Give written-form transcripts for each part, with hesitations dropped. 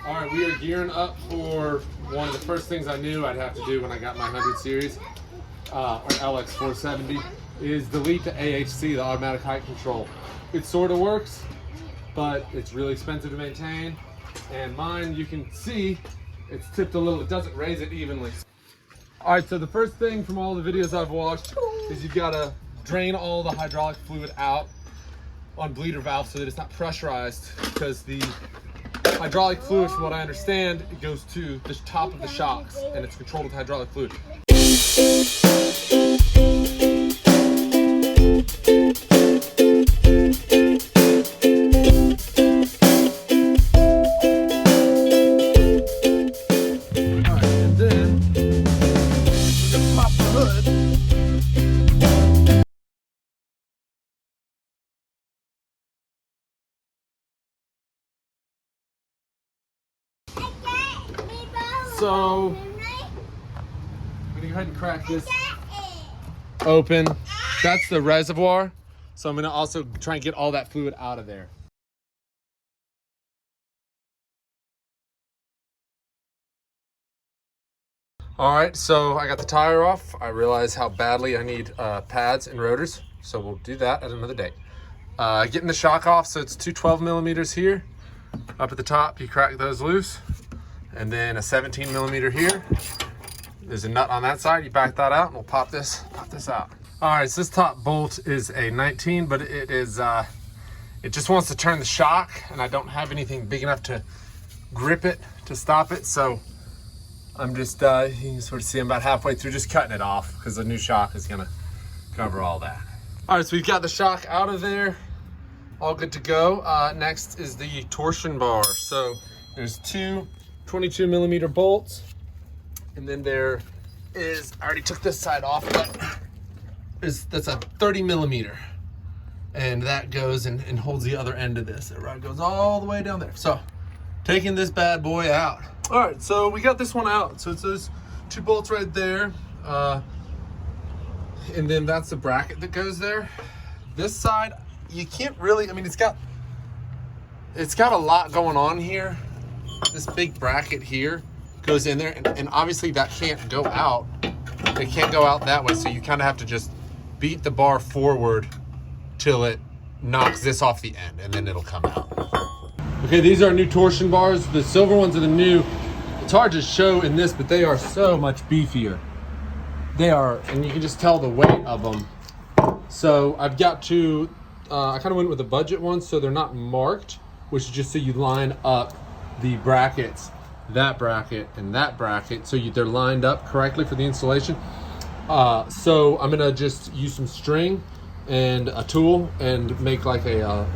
All right, we are gearing up for one of the first things I knew I'd have to do when I got my 100 series, or LX470, is delete the AHC, the automatic height control. It sort of works, but it's really expensive to maintain. And mine, you can see, it's tipped a little. It doesn't raise it evenly. All right, so the first thing from all the videos I've watched is you've got to drain all the hydraulic fluid out on bleeder valve so that it's not pressurized, because the hydraulic fluid, from what I understand, it goes to the top of the shocks and it's controlled with hydraulic fluid. Alright, and then we're gonna pop the hood. So, I'm gonna go ahead and crack this open. That's the reservoir. So I'm gonna also try and get all that fluid out of there. All right, so I got the tire off. I realize how badly I need pads and rotors. So we'll do that at another day. Getting the shock off, so it's two 12 millimeters here. Up at the top, you crack those loose. And then a 17 millimeter here. There's a nut on that side. You back that out and we'll pop this out. All right, so this top bolt is a 19, but it is, it just wants to turn the shock, and I don't have anything big enough to grip it to stop it. So I'm just, you can sort of see I'm about halfway through just cutting it off, because the new shock is gonna cover all that. All right, so we've got the shock out of there. All good to go. Next is the torsion bar. So there's two 22 millimeter bolts, and then there is, I already took this side off, but that's a 30 millimeter, and that goes and holds the other end of this. It goes all the way down there. So taking this bad boy out. All right, so we got this one out. So it's those two bolts right there, and then that's the bracket that goes there. This side, you can't really, I mean, it's got a lot going on here. This big bracket here goes in there, and obviously that can't go out. It can't go out that way, so you kind of have to just beat the bar forward till it knocks this off the end, and then it'll come out. Okay, these are new torsion bars. The silver ones are the new. It's hard to show in this, but they are so much beefier. They are, and you can just tell the weight of them. So I've got to, I kind of went with the budget ones, so they're not marked, which is just so you line up the brackets, that bracket and that bracket, so they're lined up correctly for the installation. So I'm gonna just use some string and a tool and make like a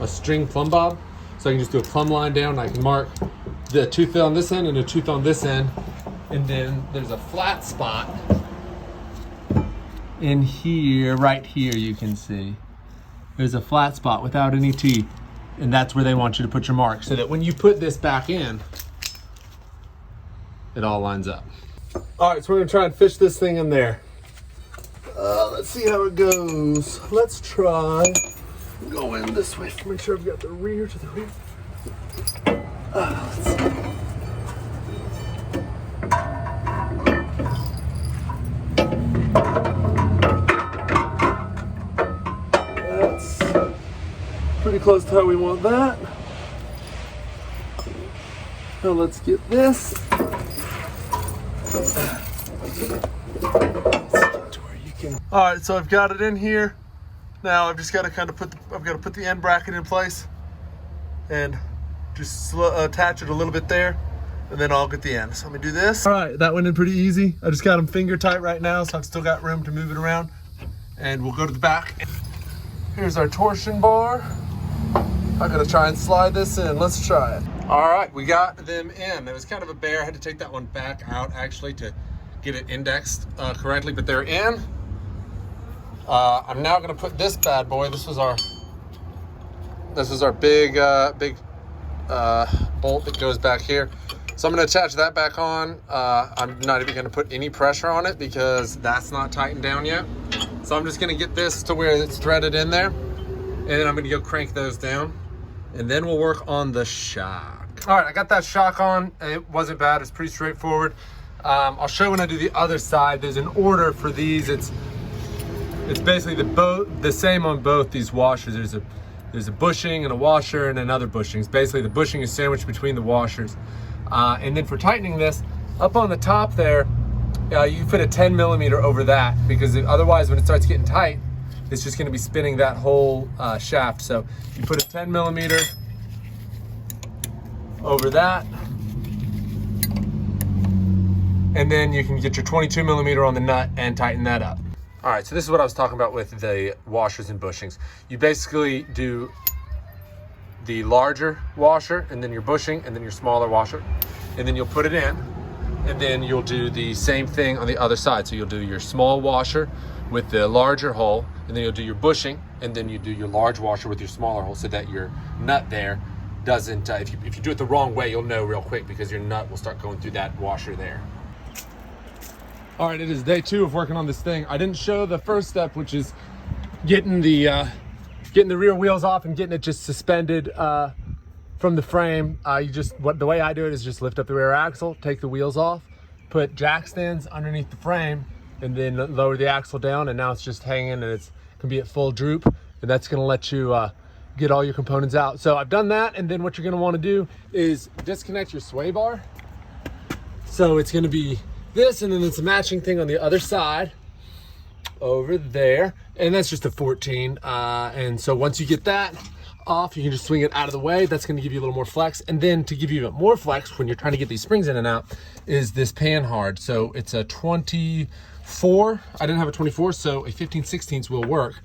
string plumb bob. So I can just do a plumb line down. I can mark the tooth on this end and a tooth on this end, and then there's a flat spot in here, right here. You can see there's a flat spot without any teeth. And that's where they want you to put your mark, so that when you put this back in, it all lines up. All right, so we're gonna try and fish this thing in there. Let's see how it goes. Let's try go in this way to make sure I've got the rear to the rear. Let's see. Pretty close to how we want that. Now let's get this. All right, so I've got it in here. Now I've just got to kind of put the end bracket in place and just attach it a little bit there, and then I'll get the end. So let me do this. All right, that went in pretty easy. I just got them finger tight right now, so I've still got room to move it around. And we'll go to the back. Here's our torsion bar. I'm gonna try and slide this in. Let's try it. All right, we got them in. It was kind of a bear. I had to take that one back out actually to get it indexed correctly, but they're in. I'm now gonna put this bad boy. This was our big bolt that goes back here. So I'm gonna attach that back on. I'm not even gonna put any pressure on it because that's not tightened down yet. So I'm just gonna get this to where it's threaded in there, and then I'm gonna go crank those down, and then we'll work on the shock. All right, I got that shock on. It wasn't bad, it's pretty straightforward. I'll show when I do the other side. There's an order for these. It's basically the same on both these washers. There's a bushing and a washer and another bushing. It's basically the bushing is sandwiched between the washers. And then for tightening this, up on the top there, you put a 10 millimeter over that, because otherwise when it starts getting tight, it's just gonna be spinning that whole shaft. So you put a 10 millimeter over that, and then you can get your 22 millimeter on the nut and tighten that up. All right, so this is what I was talking about with the washers and bushings. You basically do the larger washer and then your bushing and then your smaller washer, and then you'll put it in, and then you'll do the same thing on the other side. So you'll do your small washer with the larger hole, and then you'll do your bushing, and then you do your large washer with your smaller hole, so that your nut there doesn't, if you do it the wrong way, you'll know real quick, because your nut will start going through that washer there. All right, it is day 2 of working on this thing. I didn't show the first step, which is getting the rear wheels off and getting it just suspended from the frame. The way I do it is just lift up the rear axle, take the wheels off, put jack stands underneath the frame, and then lower the axle down, and now it's just hanging, and it's gonna be at full droop, and that's gonna let you get all your components out. So I've done that, and then what you're gonna wanna do is disconnect your sway bar. So it's gonna be this, and then it's a matching thing on the other side over there, and that's just a 14. And so once you get that off, you can just swing it out of the way. That's gonna give you a little more flex. And then to give you even more flex when you're trying to get these springs in and out is this pan hard. So it's a 24. I didn't have a 24, so a 15/16 will work.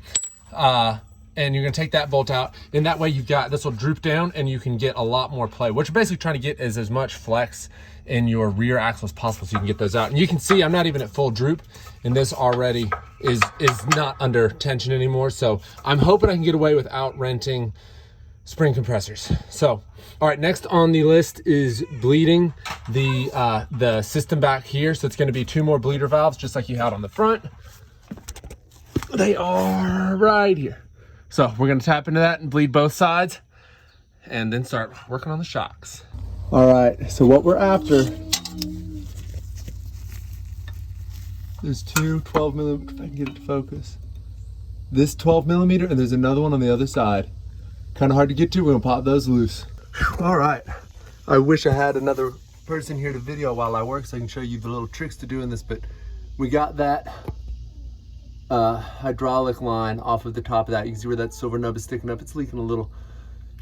And you're gonna take that bolt out, and that way you've got, this will droop down and you can get a lot more play. What you're basically trying to get is as much flex in your rear axle as possible, so you can get those out. And you can see I'm not even at full droop, and this already is not under tension anymore. So I'm hoping I can get away without renting spring compressors. All right, next on the list is bleeding the system back here. So it's gonna be 2 more bleeder valves, just like you had on the front. They are right here. So we're gonna tap into that and bleed both sides, and then start working on the shocks. All right, so what we're after, there's 2 12 millimeter, if I can get it to focus. This 12 millimeter, and there's another one on the other side. Kind of hard to get to, we're gonna pop those loose. All right, I wish I had another person here to video while I work so I can show you the little tricks to doing this, but we got that hydraulic line off of the top of that. You can see where that silver nub is sticking up. It's leaking a little.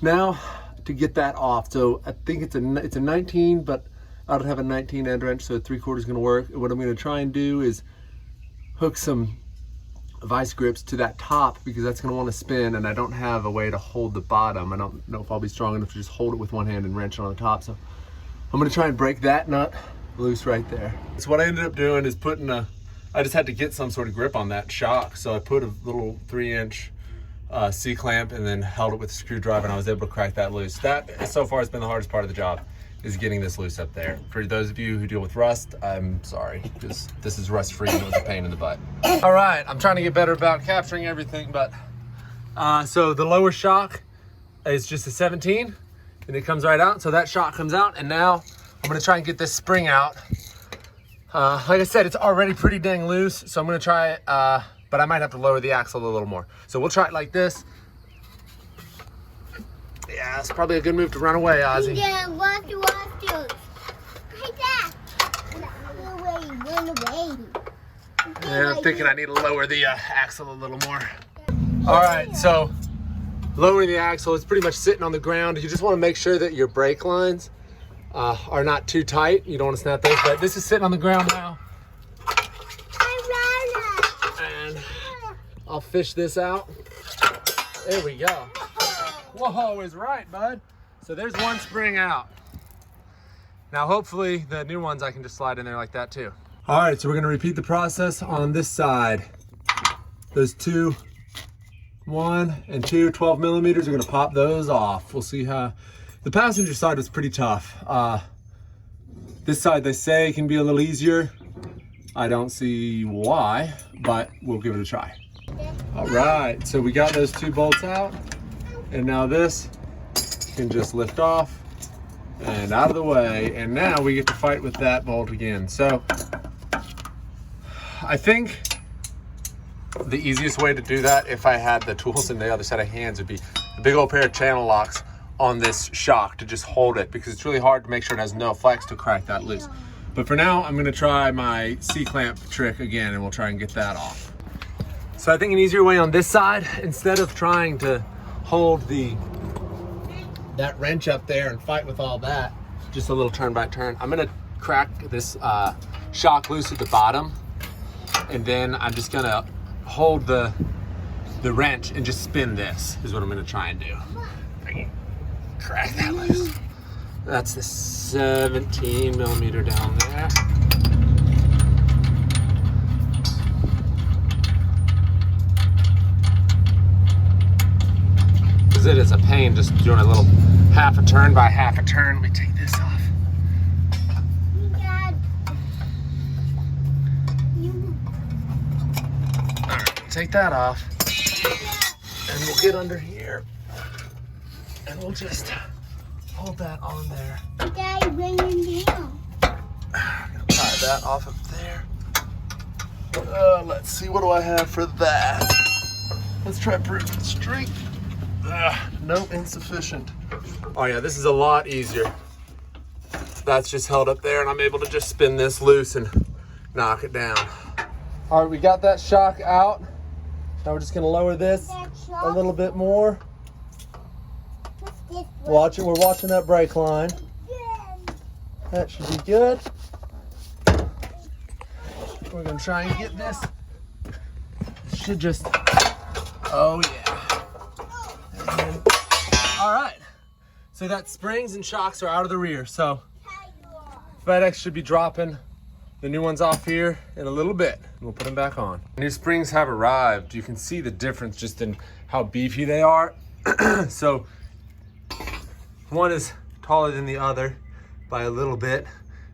Now to get that off, so I think it's a 19, but I don't have a 19 end wrench, so a 3/4 is going to work. What I'm going to try and do is hook some vice grips to that top, because that's going to want to spin, and I don't have a way to hold the bottom. I don't know if I'll be strong enough to just hold it with one hand and wrench it on the top, so I'm going to try and break that nut loose right there. So what I ended up doing is I just had to get some sort of grip on that shock, so I put a little 3-inch C-clamp and then held it with a screwdriver, and I was able to crack that loose. That so far has been the hardest part of the job, is getting this loose up there. For those of you who deal with rust, I'm sorry, because this is rust free and it was a pain in the butt. All right, I'm trying to get better about capturing everything, but so the lower shock is just a 17, and it comes right out. So that shock comes out, and now I'm gonna try and get this spring out. Like I said, it's already pretty dang loose, so I'm gonna try it, but I might have to lower the axle a little more. So we'll try it like this. Yeah, it's probably a good move to run away, Ozzy. Yeah, watch. Like that. Run away. Yeah, I'm thinking I need to lower the axle a little more. All right, so lowering the axle, it's pretty much sitting on the ground. You just wanna make sure that your brake lines are not too tight. You don't want to snap those, but this is sitting on the ground now. And I'll fish this out. There we go. Whoa, is right, bud. So there's one spring out. Now hopefully the new ones I can just slide in there like that too. All right, so we're gonna repeat the process on this side. Those 1 and 2 12 millimeters, we're gonna pop those off. We'll see how. The passenger side was pretty tough. This side they say can be a little easier. I don't see why, but we'll give it a try. All right, so we got those 2 bolts out, and now this can just lift off, and out of the way. And now we get to fight with that bolt again. So I think the easiest way to do that, if I had the tools in the other set of hands, would be a big old pair of channel locks on this shock to just hold it, because it's really hard to make sure it has no flex to crack that loose. But for now, I'm gonna try my C-clamp trick again, and we'll try and get that off. So I think an easier way on this side, instead of trying to hold that wrench up there and fight with all that, just a little turn by turn, I'm gonna crack this shock loose at the bottom, and then I'm just gonna hold the wrench and just spin this, is what I'm gonna try and do. Crack that loose. That's the 17 millimeter down there. Because it is a pain just doing a little half a turn by half a turn. Let me take this off. All right, take that off. And we'll get under here. And we'll just hold that on there. Daddy, bring it down. I'm gonna pry that off of there. Let's see, what do I have for that? Let's try brute strength. Nope, insufficient. Oh yeah, this is a lot easier. That's just held up there, and I'm able to just spin this loose and knock it down. All right, we got that shock out. Now we're just gonna lower this a little bit more. Watch it, we're watching that brake line. That should be good. We're gonna try and get this. It should just, oh yeah. And, all right. So that springs and shocks are out of the rear. So FedEx should be dropping the new ones off here in a little bit. We'll put them back on. New springs have arrived. You can see the difference just in how beefy they are. So one is taller than the other by a little bit,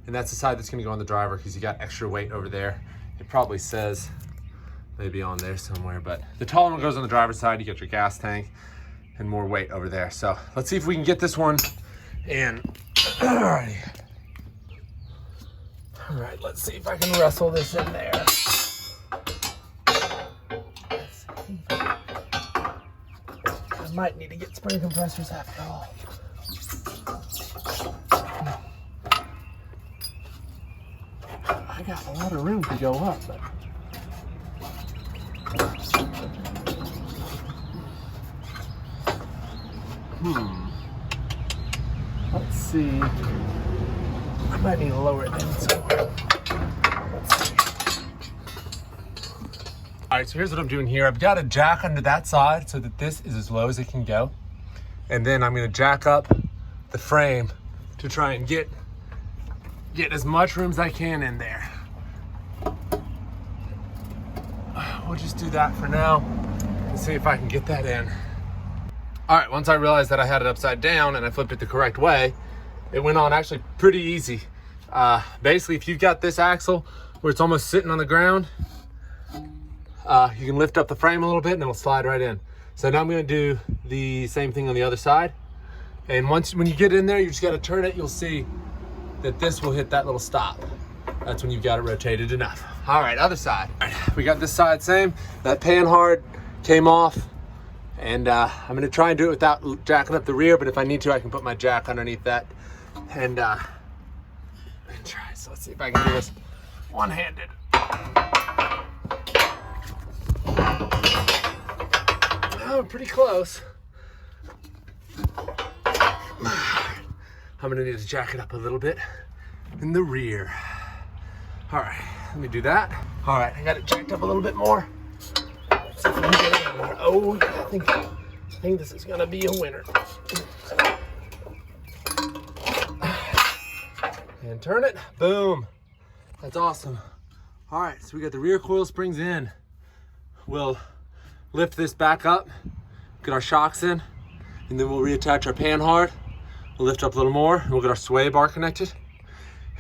and that's the side that's gonna go on the driver because you got extra weight over there. It probably says maybe on there somewhere, but the taller one goes on the driver's side. You get your gas tank and more weight over there. So let's see if we can get this one in. Alrighty. All right, let's see if I can wrestle this in there. I might need to get spring compressors after all. I got a lot of room to go up, but let's see. I might need to lower it in somewhere. Let's see. All right, so here's what I'm doing here. I've got a jack under that side so that this is as low as it can go. And then I'm gonna jack up the frame to try and get as much room as I can in there. We'll just do that for now and see if I can get that in. All right, once I realized that I had it upside down and I flipped it the correct way, it went on actually pretty easy. Basically, if you've got this axle where it's almost sitting on the ground, you can lift up the frame a little bit and it'll slide right in. So now I'm gonna do the same thing on the other side. And when you get in there, you just gotta turn it, you'll see that this will hit that little stop. That's when you've got it rotated enough. All right, other side. All right, we got this side, same. That panhard came off, and I'm gonna try and do it without jacking up the rear, but if I need to, I can put my jack underneath that and try. So let's see if I can do this one-handed. Oh, pretty close. I'm gonna need to jack it up a little bit in the rear. All right, let me do that. All right, I got it jacked up a little bit more. Let's see if we can get it in there. Oh, I think this is gonna be a winner. And turn it, boom. That's awesome. All right, so we got the rear coil springs in. We'll lift this back up, get our shocks in, and then we'll reattach our panhard. We'll lift up a little more, and we'll get our sway bar connected,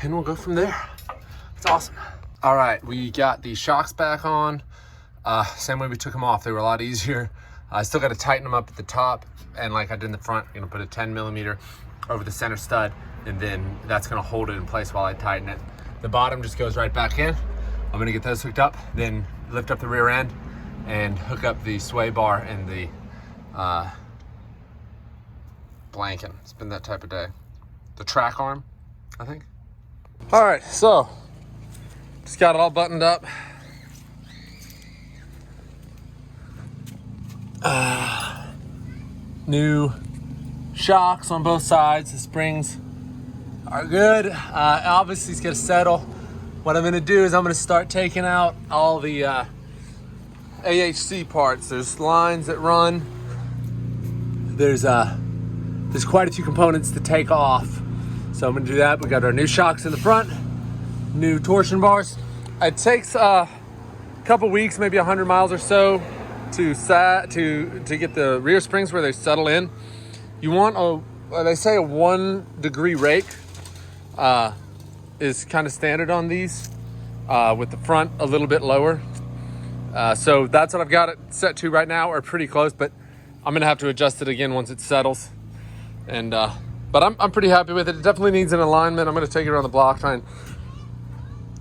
and we'll go from there. It's awesome. All right, we got the shocks back on. Same way we took them off. They were a lot easier. I still got to tighten them up at the top, and like I did in the front, I'm gonna put a 10 millimeter over the center stud, and then that's gonna hold it in place while I tighten it. The bottom just goes right back in. I'm gonna get those hooked up, then lift up the rear end and hook up the sway bar and the blanket. It's been that type of day. The track arm, I think. All right, so just got it all buttoned up. New shocks on both sides. The springs are good. Obviously it's gonna settle. What I'm gonna do is I'm gonna start taking out all the AHC parts. There's lines that run. There's quite a few components to take off. So I'm gonna do that. We got our new shocks in the front, new torsion bars. It takes a couple weeks, maybe 100 miles or so to get the rear springs where they settle in. You want they say a 1 degree rake is kind of standard on these, with the front a little bit lower. So that's what I've got it set to right now, or pretty close, but I'm gonna have to adjust it again once it settles. And but I'm pretty happy with it. It definitely needs an alignment. I'm gonna take it around the block, try and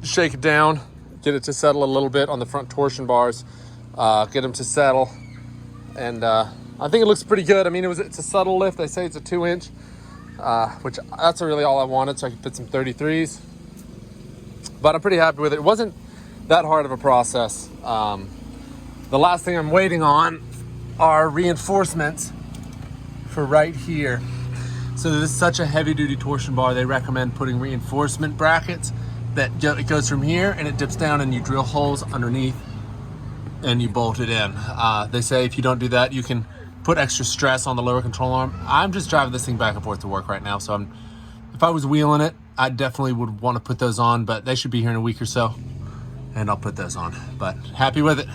shake it down, get it to settle a little bit on the front torsion bars, get them to settle. And I think it looks pretty good. I mean, it's a subtle lift. They say it's a 2-inch, which that's really all I wanted, so I could fit some 33s. But I'm pretty happy with it. It wasn't that hard of a process. The last thing I'm waiting on are reinforcements for right here. So this is such a heavy duty torsion bar, they recommend putting reinforcement brackets that it goes from here and it dips down and you drill holes underneath and you bolt it in. They say if you don't do that, you can put extra stress on the lower control arm. I'm just driving this thing back and forth to work right now, so if I was wheeling it, I definitely would want to put those on, but they should be here in a week or so and I'll put those on. But happy with it.